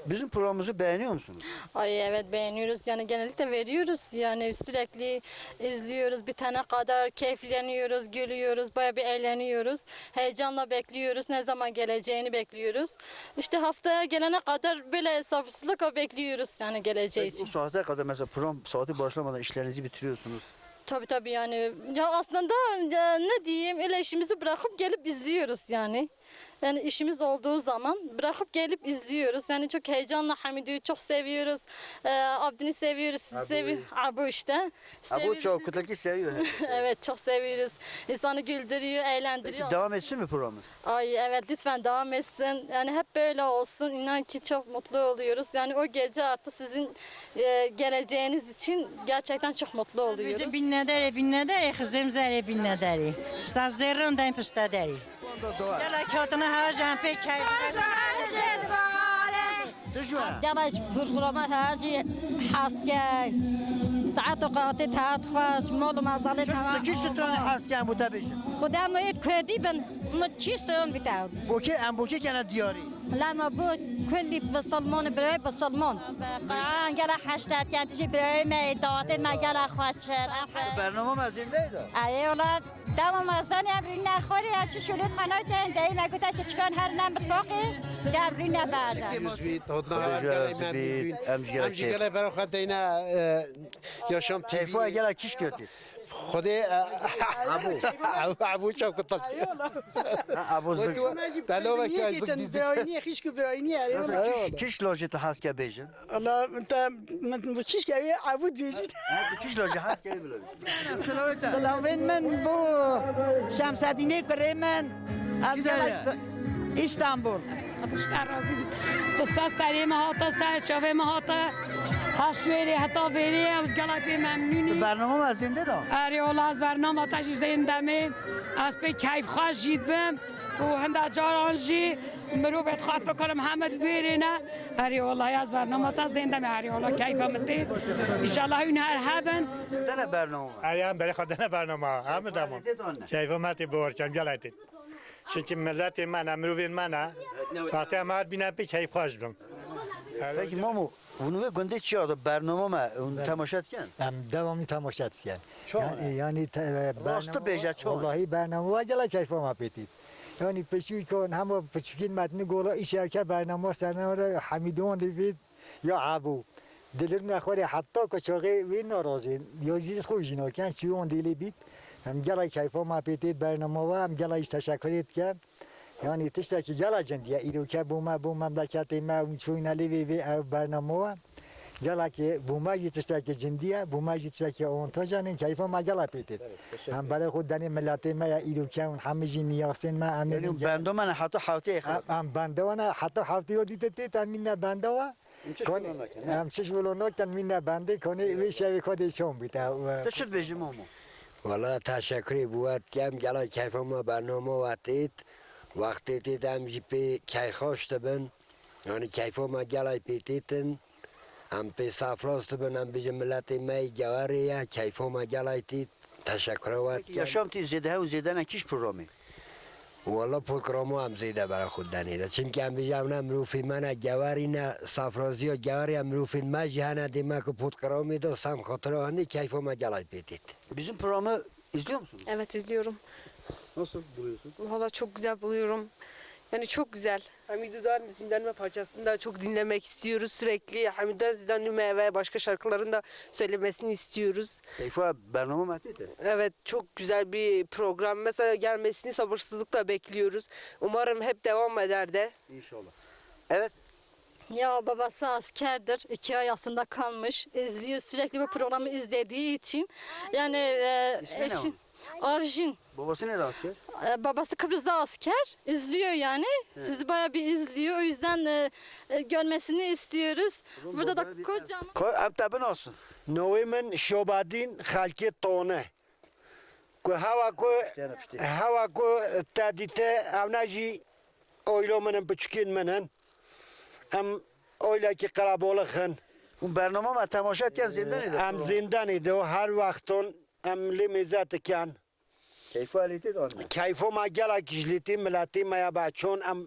Bizim programımızı beğeniyor musunuz? Ay evet beğeniyoruz yani genellikle veriyoruz yani sürekli izliyoruz bitene kadar keyifleniyoruz, gülüyoruz, baya bir eğleniyoruz. Heyecanla bekliyoruz ne zaman geleceğini bekliyoruz. İşte haftaya gelene kadar böyle sabırsızlıkla bekliyoruz yani geleceği Peki, için. o saate kadar mesela program saati başlamadan işlerinizi bitiriyorsunuz. Tabii yani ya aslında ya ne diyeyim öyle işimizi bırakıp gelip izliyoruz yani. Yani işimiz olduğu zaman bırakıp gelip izliyoruz. Yani çok heyecanla Hamidu'yu çok seviyoruz. Abdini seviyoruz, sizi Abu'yu. seviyoruz. Abu işte. Ha bu Seviyoruz çok sizi. kutaki seviyor. Evet çok seviyoruz. İnsanı güldürüyor, Peki eğlendiriyor. devam etsin mi programımız? Ay evet lütfen devam etsin. Yani hep böyle olsun. İnan ki çok mutlu oluyoruz. Yani o gece artık sizin geleceğiniz için gerçekten çok mutlu oluyoruz. Bizi binnederi, kızım zeri binnederi. Staz zerrin den pistederi. Onda doğa. Gel kağıtını harcan pek keyif. Düşüyor. جرش برخورما هاجی حسکن ساعت و قاطع تحت خواست مال و مزدال Ki sütunu hasken bu tabii. خدا ما کدی بن ما چیستون بیتاو Bu ki en bu ki gene diyari. لما بود کلی بسلمان برای بسلمان Qur'an gel haştat kentici birayme dağıtı ma gel xoşçer. Bernamam azindeydi. Ay ola devam azan emrin nakhori ya çi şulut qanat den ma gota ki çıkan her nem bitfaqi emrin ba'da. امجگله برای خود اینا یاشام Teyfa تیفی gel kiş kötü. خودی ابو چاپ کتاک Abu zık. دلو و که ازک دیزی براینی خیش کو براینی Kiş lojeti haske bejin. الله انت من چیش که عبود بیجی Kiş loje haske bilir. سلاوین من بو شمسدینه کره من از استانبول بیشتر راضی بود تو سری ما تا سر شوه ما تا هشوری حتی وری از گلاپی ممنونی Bernamam azinde de. اری اولا از برنامه تشریف زنده می از به کیف خواهد جید بم و هنده جاران جی مرو بهت خواهد فکرم همه بیرینه اری اولا از برنامه تا زنده می اری اولا کیف هم تی انشالله این هر هبن Dene Bernamam. Ayağım beri kadına barnama. Hamı da mı? Dedi anne. Keyfimati borçam gelayti. Çünkü milleti mana, müruvin mana. Vakti ama bina bir keyif hoş bim. Peki mamu bunu ve günde çiğadı Bernamama temaşa etken. هم دوامی تماشات کن چون؟ یعنی راست بجا چون؟ والله برنامه و گلا کیف ما پیتید یعنی پشوی کن همه پشوکین متن گولا این شرکت برنامه سرنامه را حمیدون دیوید یا عبو دلر نخوری حتی کچاقی وی ناراضین یا زیاد خوش اینا کن چیون دیلی بید هم گلا کیف ما پیتید برنامه و هم گلا ایش تشکریت کن yani tişteki gelacın diye iruke bu memleketi me uçuyun alivi ve برنامه و gela ki bu maji tişteki cindiye bu maji tişteki ontajanın keyfe ma gela pitit hem bale khud dani milleti me ya iruke un hamici niyasin me amin Yani Bernamam hatta hafte هم بنده و نه حتی هفته رو دیده تی تامین بنده و هم چش ولونا تامین بنده کنه وی شوی خودی چون بیتا Teşekkür bejim mamu. والا تشکری بود کم گلا کیف ما برنامه وقتید وقتی دیدم جیپی کی خوشت بن یعنی کیف ما گلا پیتیتن هم پی سافراست بن هم بیج ملت می جواریا کیف ما گلا تید تشکر بود کم Yaşam ti zede ha zede ne kiş programı. والا پروگرامو هم زیده برای خود دنیده چون که هم بیجم نه مروفی من جواری نه سافرازی و جواری هم مروفی من جهنه دیمه که پروگرامی دو سم خاطر هنی کیف ما گلا پیتید Bizim programı izliyor musunuz? Evet izliyorum. Nasıl buluyorsun? Valla çok güzel buluyorum. Yani çok güzel. Hamidu'dan Zindanime parçasını da çok dinlemek istiyoruz sürekli. Hamidu'dan Zindanime ve başka şarkıların da söylemesini istiyoruz. Teyfa Bernamam etiydi. Evet çok güzel bir program. Mesela gelmesini sabırsızlıkla bekliyoruz. Umarım hep devam eder de. İnşallah. Evet. Ya babası askerdir. 2 ay aslında kalmış. İzliyor sürekli bu programı izlediği için. Yani İsmi ne eşim Avjin. Babası ne de asker? Babası Kıbrıs'ta asker. İzliyor yani. Sizi bayağı bir izliyor. O yüzden görmesini istiyoruz. Burada da kocaman. Hem tabi olsun. نوی من شوبادین خالکی تونه که هوا کو تادیته اوناجی oylo منم بچکین منن هم oyla ki kalabalıkın Bu Bernamam temaşa etken zinde neydi? hem zindan idi o her vaktin hem limizat iken Keyfa aleti de anne. keyfo ma gela kişliti milleti ma ya bahçon hem